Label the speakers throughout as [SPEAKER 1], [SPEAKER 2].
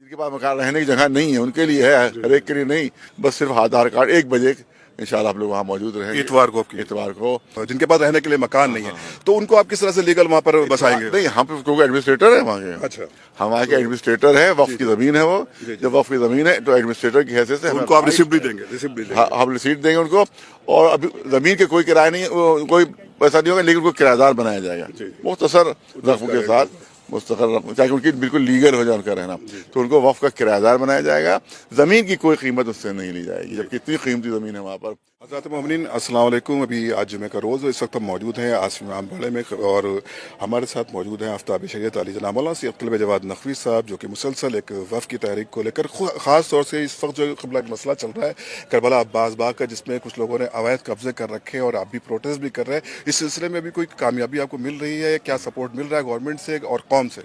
[SPEAKER 1] जिनके पास मकान रहने की जगह नहीं है उनके लिए है, हर एक के लिए नहीं। बस सिर्फ आधार कार्ड 1 बजे इंशाल्लाह आप लोग वहाँ मौजूद रहेंगे
[SPEAKER 2] इतवार को आपकी
[SPEAKER 1] इतवार को।
[SPEAKER 2] जिनके पास रहने के लिए मकान नहीं है तो उनको आप किस तरह से लीगल वहाँ पर बसाएंगे?
[SPEAKER 1] नहीं, हम क्योंकि एडमिनिस्ट्रेटर है वहाँ के।
[SPEAKER 2] अच्छा,
[SPEAKER 1] हम वहाँ के एडमिनिस्ट्रेटर है, वक्फ की जमीन है वो। जब वक्फ की जमीन है तो एडमिनिस्ट्रेटर की हैसियत से
[SPEAKER 2] तो
[SPEAKER 1] हमें
[SPEAKER 2] उनको आप रिसिप्ट भी देंगे? रिसिप्ट भी देंगे?
[SPEAKER 1] हाँ, हम रिसीट देंगे उनको। और अभी जमीन के कोई किराया नहीं, कोई पैसा नहीं होगा, लेकिन उनको किराएदार बनाया जाएगा मुख्तसर रकम के साथ, मुस्तकर रकम, ताकि उनकी बिल्कुल लीगल हो जाए उनका रहना। तो उनको वक्फ का किराएदार बनाया जाएगा। जमीन की कोई कीमत उससे नहीं ली जाएगी, जबकि इतनी कीमती जमीन है वहाँ पर।
[SPEAKER 2] हज़रात मोमिनीन अस्सलाम वालेकुम। अभी आज जुमे का रोज़, इस वक्त हम मौजूद हैं आसिफ इमाम बाड़े में और हमारे साथ मौजूद हैं आफ्ताब शरीयत अली जनाब मौलाना सैयद तलब जवाद नकवी साहब, जो कि मुसलसल एक वफ़ की तहरीक को लेकर ख़ास तौर से इस वक्त जो क़िबला का मसला चल रहा है करबला अब्बास बाग का, जिसमें कुछ लोगों ने अवैध कब्जे कर रखे हैं और आप भी प्रोटेस्ट भी कर रहे हैं, इस सिलसिले में भी कोई कामयाबी आपको मिल रही है? क्या सपोर्ट मिल रहा है गवर्नमेंट से और कौम से?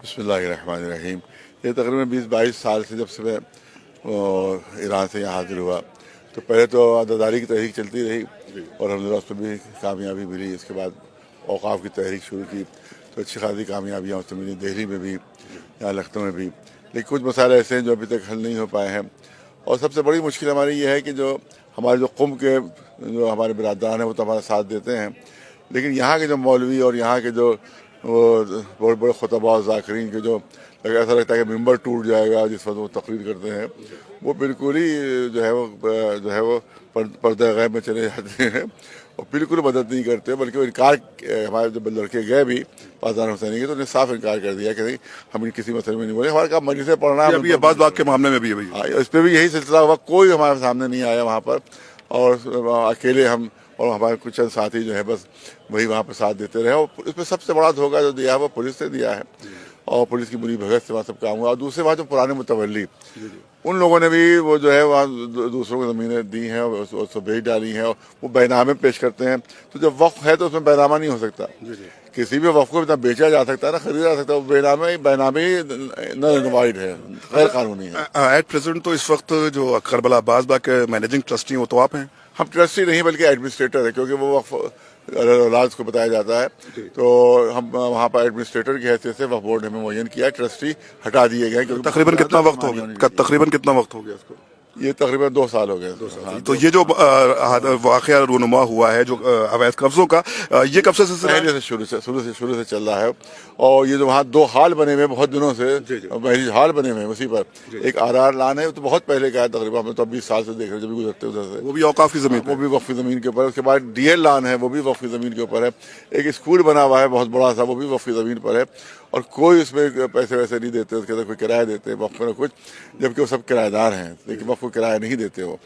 [SPEAKER 1] बिस्मिल्लाहिर्रहमानिर्रहीम। ये तकरीबन 20-22 साल से जब से मैं ईरान से यहाँ हाजिर हुआ, तो पहले तो आज़ादारी की तहरीक चलती रही और हमने उस पर भी कामयाबी मिली। इसके बाद औक़ाफ़ की तहरीक शुरू की तो अच्छी खासी कामयाबियाँ उससे मिली, दिल्ली में भी, यहाँ लखनऊ में भी। लेकिन कुछ मसाले ऐसे हैं जो अभी तक हल नहीं हो पाए हैं। और सबसे बड़ी मुश्किल हमारी ये है कि जो हमारे जो कौम के जो हमारे बिरादरान हैं वो तो हमारा साथ देते हैं, लेकिन यहाँ के जो मौलवी और यहाँ के जो वो बड़े बड़े खुतबा और ज़ाकिरीन के जो ऐसा लगता है कि मिंबर टूट जाएगा जिस वक्त वो तकरीर करते हैं, वो बिल्कुल ही जो है वो पर्दा गैब में चले जाते हैं और बिल्कुल मदद नहीं करते, बल्कि वो इनकार, हमारे जब लड़के गए भी पाकिस्तान हुसैनी के तो उन्हें साफ इनकार कर दिया कि नहीं, हम किसी मसले में नहीं बोले, हमारे काम मजलिस से पढ़ना है।
[SPEAKER 2] अभी अब्बास बाग के मामले में भी है भाई?
[SPEAKER 1] हाँ, इस पर भी यही सिलसिला हुआ, कोई हमारे सामने नहीं आया वहाँ पर, और अकेले हम और हमारे कुछ चंद साथी जो है बस वही वहाँ पर साथ देते रहे। और इसमें सबसे बड़ा धोखा जो दिया है वो पुलिस से दिया है, और पुलिस की बुरी भगत से वहाँ सब काम हुआ। और दूसरी बात, जो पुराने मुतवल्ली उन लोगों ने भी वो जो है वहाँ दूसरों को ज़मीनें दी हैं और उसको बेच डाली हैं, और वो बैनामे पेश करते हैं। तो जब वक्फ है तो उसमें बैनामा नहीं हो सकता, किसी भी वक्फ को इतना बेचा जा सकता है ना, खरीदा जा सकता है, वो बैनामे नॉइड है, गैर कानूनी है।
[SPEAKER 2] एट प्रेजेंट तो इस वक्त जो करबला अब्बास बाग के मैनेजिंग ट्रस्टी वो तो आप हैं?
[SPEAKER 1] हम ट्रस्टी नहीं बल्कि एडमिनिस्ट्रेटर है, क्योंकि वो वक्फ औलाद को बताया जाता है, तो हम वहाँ पर एडमिनिस्ट्रेटर की हैसियत से वक्फ बोर्ड ने हमें मुअय्यन किया है। ट्रस्टी हटा दिए गए क्योंकि
[SPEAKER 2] तकरीबन कितना वक्त हो गया? तकरीबन कितना वक्त हो गया इसको?
[SPEAKER 1] ये तकरीबन 2 साल हो गए। हाँ,
[SPEAKER 2] तो ये जो वाक़या रूनुमा हुआ है जो अवैध कब्जों का, ये कब से सिलसिला है?
[SPEAKER 1] पहले से शुरू से चल रहा है। और ये जो वहाँ 2 हाल बने हुए बहुत दिनों से, महज हाल बने हुए हैं, उसी पर एक आर लान है, तो बहुत पहले का है, तकरीबन हमें तो 20 साल से देख रहे हैं जब भी गुजरते उधर से।
[SPEAKER 2] वो भी औकाफ की ज़मीन,
[SPEAKER 1] वो भी वक्फ की ज़मीन के ऊपर। उसके बाद DL लान है, वो भी वक्फ की ज़मीन के ऊपर है। एक स्कूल बना हुआ है बहुत बड़ा सा, वो भी वक्फ की ज़मीन पर है, और कोई उसमें पैसे वैसे नहीं देते, उसके अंदर कोई किराया देते हैं वक्फ में कुछ, जबकि वो सब किराएदार हैं, लेकिन वक्फ को किराया नहीं देते हो।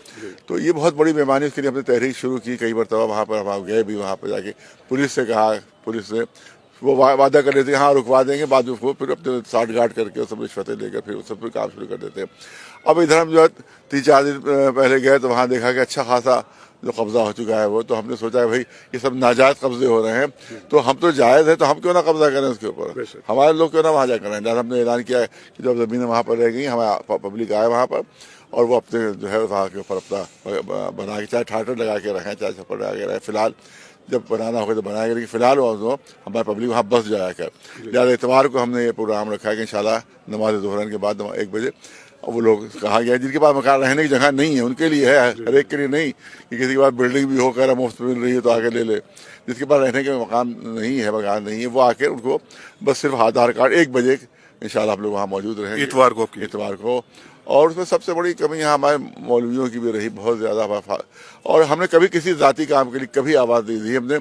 [SPEAKER 1] तो ये बहुत बड़ी बेईमानी, उसके लिए हमने तहरीक शुरू की। कई मरतबा वहाँ पर हम गए भी, वहाँ पर जाके पुलिस से कहा, पुलिस से वो वादा कर देते हैं हाँ रुकवा देंगे, बाद में वो फिर अपने साठ गांठ करके सब रिश्वतें लेकर फिर सब फिर काम शुरू कर देते हैं। अब इधर हम जो है 3-4 दिन पहले गए तो वहाँ देखा कि अच्छा खासा जो कब्जा हो चुका है वो, तो हमने सोचा है भाई ये सब नाजायज़ कब्जे हो रहे हैं, तो हम तो जायज़ है तो हम क्यों ना कब्जा करें उसके ऊपर, हमारे लोग क्यों ना वहाँ जा करें। लिहाजा हमने ऐलान किया है कि जब ज़मीनें वहाँ पर रह गई, हमारा पब्लिक आए वहाँ पर और वो अपने जो है वहाँ के ऊपर अपना बना के, चाहे ठाटर लगा के रखें, चाहे छप्पर लगा के रखें, फिलहाल जब बनाना होगा तो बनाएंगे, लेकिन फिलहाल वो हमारे पब्लिक वहाँ बस जाया कर। लिहाजा इतवार को हमने ये प्रोग्राम रखा है कि इंशाल्लाह नमाज ज़ोहर के बाद 1 बजे वो लोग कहा गया जिनके पास मकान रहने की जगह नहीं है उनके लिए है, हर एक के लिए नहीं कि किसी के पास बिल्डिंग भी हो कर मुफ्त मिल रही है तो आके ले ले। जिसके पास रहने के मकान नहीं है वो आके उनको बस सिर्फ आधार कार्ड 1 बजे इंशाल्लाह आप लोग वहाँ मौजूद रहेंगे इतवार को। और उसमें सबसे बड़ी कमी यहाँ हमारे मौलवियों की भी रही बहुत ज़्यादा, और हमने कभी किसी ज़ाती काम के लिए कभी आवाज़ नहीं दी। हमने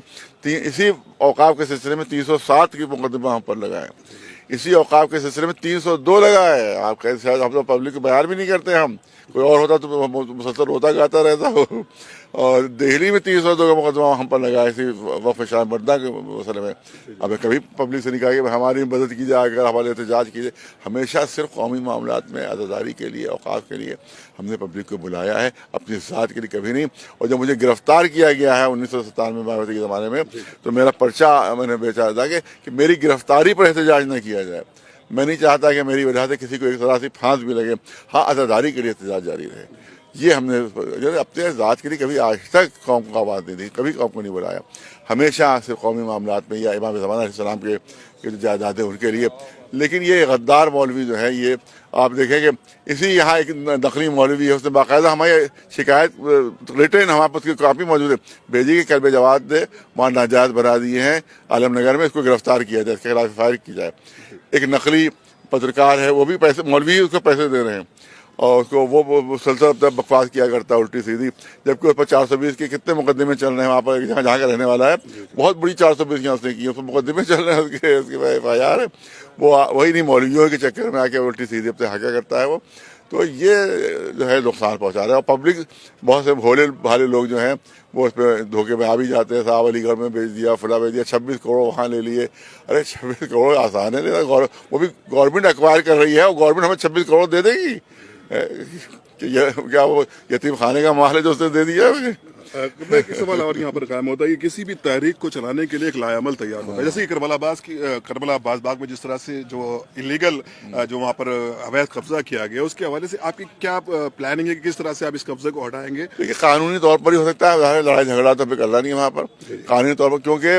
[SPEAKER 1] इसी औकाफ के सिलसिले में 307 की मुकदमा हम पर लगाए, इसी औकाफ के सिलसिले में 302 लगाए। आप कैसे, हम तो पब्लिक को बयान भी नहीं करते, हम कोई और होता तो मुसलसल रोता गाता रहता हो। और दिल्ली में 302 का मुकदमा हम पर लगा इसी वफ़ शाम बर्दा के मसले में। अब कभी पब्लिक से नहीं कहा कि हमारी मदद की जाए, अगर हमारे एहतजाज कीजिए। हमेशा सिर्फ कौमी मामलात में आज़ादारी के लिए, औकाफ के लिए हमने पब्लिक को बुलाया है, अपनी ज़ात के लिए कभी नहीं। और जब मुझे गिरफ्तार किया गया है 1997 में के ज़माने में, तो मेरा पर्चा मैंने बेचा था कि मेरी गिरफ्तारी पर एहतजाज न किया जाए। मैं नहीं चाहता कि मेरी वजह से किसी को एक तरह से फांस भी लगे। हाँ, आज़ादारी के लिए एहतजाज जारी रहे। ये हमने अपने ज़ात के लिए कभी आज तक कौम को आवाज़ नहीं दी, कभी कौम को नहीं बुलाया। हमेशा सिर्फ कौमी मामलात में या इमाम ज़मान अलैहिस्सलाम के کہ جو جائیدادیں ان کے لیے. لیکن یہ غدار مولوی جو ہے, یہ آپ دیکھیں کہ اسی یہاں ایک نقلی مولوی ہے, اس نے باقاعدہ ہماری شکایت ریٹن ہمارے پاس کی کاپی موجود ہے بھیجی کہ کلب جواد نے وہاں ناجائز بنا دیے ہیں عالم نگر میں, اس کو گرفتار کیا جائے, اس کے خلاف فائر کی جائے. ایک نقلی پترکار ہے, وہ بھی پیسے, مولوی اس کو پیسے دے رہے ہیں, اور اس کو وہ مسلسل بکواس کیا کرتا ہے الٹی سیدھی, جبکہ اس پر 420 کے کتنے مقدمے چل رہے ہیں وہاں پر, جہاں کا رہنے والا ہے. بہت بڑی 420 یہاں اس نے کی, اس پر مقدمے چل رہے ہیں, اس کے FIR ہے. وہ وہی نہیں مولویوں کے چکر میں آ کے الٹی سیدھی اپنے حقیقت کرتا ہے وہ. تو یہ جو ہے نقصان پہنچا رہا ہے, اور پبلک بہت سے بھولے بھالے لوگ جو ہیں وہ اس پہ دھوکے میں آ بھی جاتے ہیں. صاحب علی گڑھ میں بیچ دیا, فلاں بیچ دیا, 26 کروڑ وہاں لے لیے. ارے 26 کروڑ آسان ہے لینا, وہ بھی گورنمنٹ ایکوائر کر رہی ہے, اور گورنمنٹ ہمیں 26 کروڑ دے دے گی کہ کیا وہ یتیم خانے کا مال ہے جو اس نے دے دیا ہے.
[SPEAKER 2] ایک سوال اور یہاں پر قائم ہوتا ہے کہ کسی بھی تحریک کو چلانے کے لیے ایک لائے عمل تیار ہوتا ہے, جیسے کہ کربلا عباس باغ میں جس طرح سے جو انلیگل جو وہاں پر اویدھ قبضہ کیا گیا, اس کے حوالے سے آپ کی کیا پلاننگ ہے کہ کس طرح سے آپ اس قبضے کو ہٹائیں گے؟
[SPEAKER 1] دیکھیے قانونی طور پر ہی ہو سکتا ہے, لڑائی جھگڑا تو پھر کرنا نہیں ہے وہاں پر قانونی طور پر, کیونکہ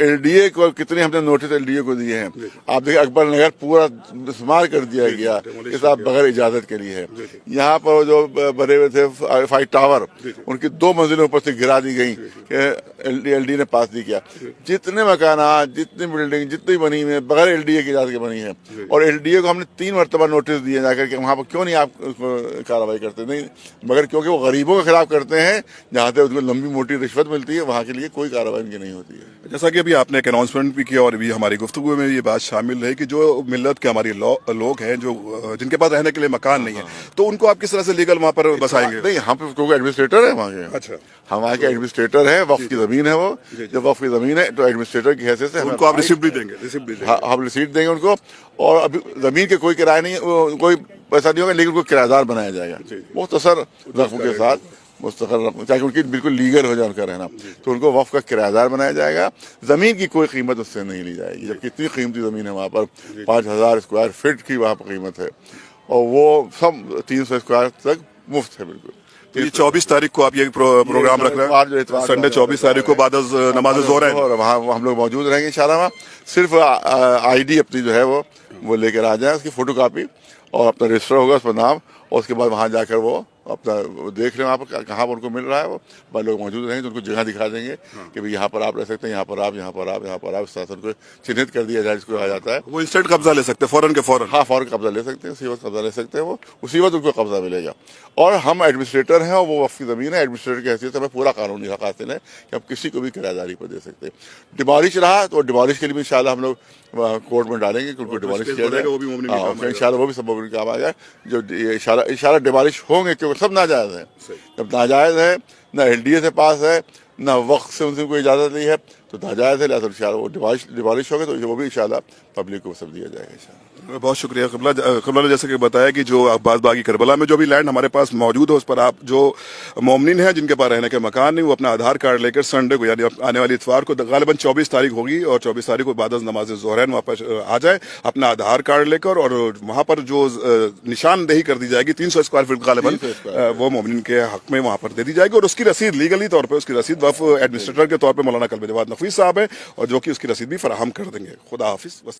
[SPEAKER 1] LDA کو کتنے ہم نے نوٹس LDA کو دیے ہیں. آپ دیکھیں اکبر نگر پورا استعمال کر دیا گیا, یہ سب بغیر اجازت کے لیے ہے. یہاں پر جو بنے ہوئے تھے 5 ٹاور, ان کی 2 منزلیں اوپر سے گرا دی گئی کہ LD نے پاس نہیں کیا. جتنے مکانات, جتنی بلڈنگ جتنی بنی ہوئی ہیں بغیر LDA کی اجازت کے بنی ہیں, اور LDA کو ہم نے 3 مرتبہ نوٹس دیے جا کر کہ وہاں پر کیوں نہیں آپ اس کو کارروائی کرتے. نہیں, مگر کیونکہ وہ غریبوں کے خلاف کرتے ہیں, جہاں سے اس کو لمبی موٹی رشوت ملتی ہے, وہاں کے لیے کوئی کارروائی ان کی نہیں ہوتی ہے.
[SPEAKER 2] جیسا کہ ابھی آپ نے ایک اناؤنسمنٹ بھی کیا, اور ابھی ہماری گفتگو میں یہ بات شامل ہے کہ جو ملت کے ہماری لوگ ہیں جو جن کے پاس رہنے کے لیے مکان نہیں ہے, تو ان کو آپ کس طرح سے لیگل وہاں پر بسائیں گے؟
[SPEAKER 1] نہیں, ہم کیونکہ ایڈمنسٹریٹر ہے وہاں کے.
[SPEAKER 2] اچھا,
[SPEAKER 1] ہم وہاں کے ایڈمنسٹریٹر ہیں, وقف کی زمین ہے وہ, جب وقف کی زمین ہے تو ایڈمنسٹریٹر کی حیثیت سے
[SPEAKER 2] ان کو آپ ریسیپٹ بھی دیں گے؟
[SPEAKER 1] ہم ریسیپٹ دیں گے ان کو, اور ابھی زمین کے کوئی کرایہ نہیں, کوئی پیسہ نہیں ہوگا, لیکن کوئی کرایہ دار بنایا جائے گا مختصر رقم کے ساتھ, مستقل رقم, تاکہ ان کی بالکل لیگل ہو جائے ان کا رہنا. تو ان کو وقف کا کرایہ دار بنایا جائے گا. زمین کی کوئی قیمت اس سے نہیں لی جائے گی, جب کتنی قیمتی زمین ہے وہاں پر, 5000 اسکوائر فٹ کی وہاں پر قیمت ہے, اور وہ سب 300 اسکوائر تک مفت ہے بالکل.
[SPEAKER 2] تو یہ 24 تاریخ کو آپ یہ پروگرام رکھ رہے ہیں, سنڈے 24 تاریخ کو بعد از نماز ظہر ہے,
[SPEAKER 1] وہاں ہم لوگ موجود رہیں گے انشاءاللہ. وہاں صرف ID اپنی جو ہے وہ لے کر آ جائیں, اس کی فوٹو کاپی, اور اپنا رجسٹر ہوگا اس پر نام, اور اس کے بعد وہاں جا کر وہ اپنا دیکھ لیں وہاں پر کہاں پر ان کو مل رہا ہے. وہ بھائی لوگ موجود رہیں گے تو ان کو جگہ دکھا دیں گے کہ بھائی یہاں پر آپ رہ سکتے ہیں, یہاں پر آپ, یہاں پر آپ, یہاں پر آپ, اس طرح سے ان کو چنھت کر دیا جائے جس کو کہا جاتا ہے.
[SPEAKER 2] وہ انسٹنٹ قبضہ لے سکتے ہیں فوراً کے فوراً.
[SPEAKER 1] ہاں, فوراً قبضہ لے سکتے ہیں, اسی وقت قبضہ لے سکتے ہیں, وہ اسی وقت ان کو قبضہ ملے گا. اور ہم ایڈمنسٹریٹر ہیں, اور وہ وقف کی زمین ہے, ایڈمنسٹریٹر کی حیثیت سے ہمیں پورا قانونی حق حاصل ہے کہ ہم کسی کو بھی کرایہ داری پر دے سکتے ہیں. ڈیمالش رہا تو ڈیمالش کے لیے بھی انشاءاللہ ہم لوگ کورٹ میں ڈالیں گے کہ ان کو ڈیمالش کیا جائے, انشاءاللہ وہ بھی سب مومن کام آ جائے. جو انشاءاللہ ڈیمالش ہوں گے, کیونکہ سب ناجائز ہیں. جب ناجائز ہے, نہ LDA سے پاس ہے, نہ وقت سے ان سے کوئی اجازت نہیں ہے, تو ناجائز ہے, لہٰذا انشاءاللہ وہ ڈیمالش ہوگا تو وہ بھی انشاءاللہ پبلک کو سب دیا جائے گا انشاءاللہ.
[SPEAKER 2] بہت شکریہ قبلہ نے جیسے کہ بتایا کہ جو عباس باغی کربلا میں جو بھی لینڈ ہمارے پاس موجود ہے, اس پر آپ جو مومنین ہیں جن کے پاس رہنے کے مکان نہیں, وہ اپنا آدھار کارڈ لے کر سنڈے کو یعنی آنے والی اتوار کو غالباً 24 تاریخ ہوگی, اور 24 تاریخ کو بعد از نماز ظہرین وہاں پر آ جائے اپنا آدھار کارڈ لے کر, اور وہاں پر جو نشاندہی کر دی جائے گی 300 اسکوائر فٹ غالباً وہ مومنین کے حق میں وہاں پر دے دی جائے گی, اور اس کی رسید لیگلی طور پہ اس کی رسید وقف ایڈمنسٹریٹر کے طور پہ مولانا کلب جواد نقوی صاحب ہیں, اور جو کہ اس کی رسید بھی فراہم کر دیں گے. خدا حافظ.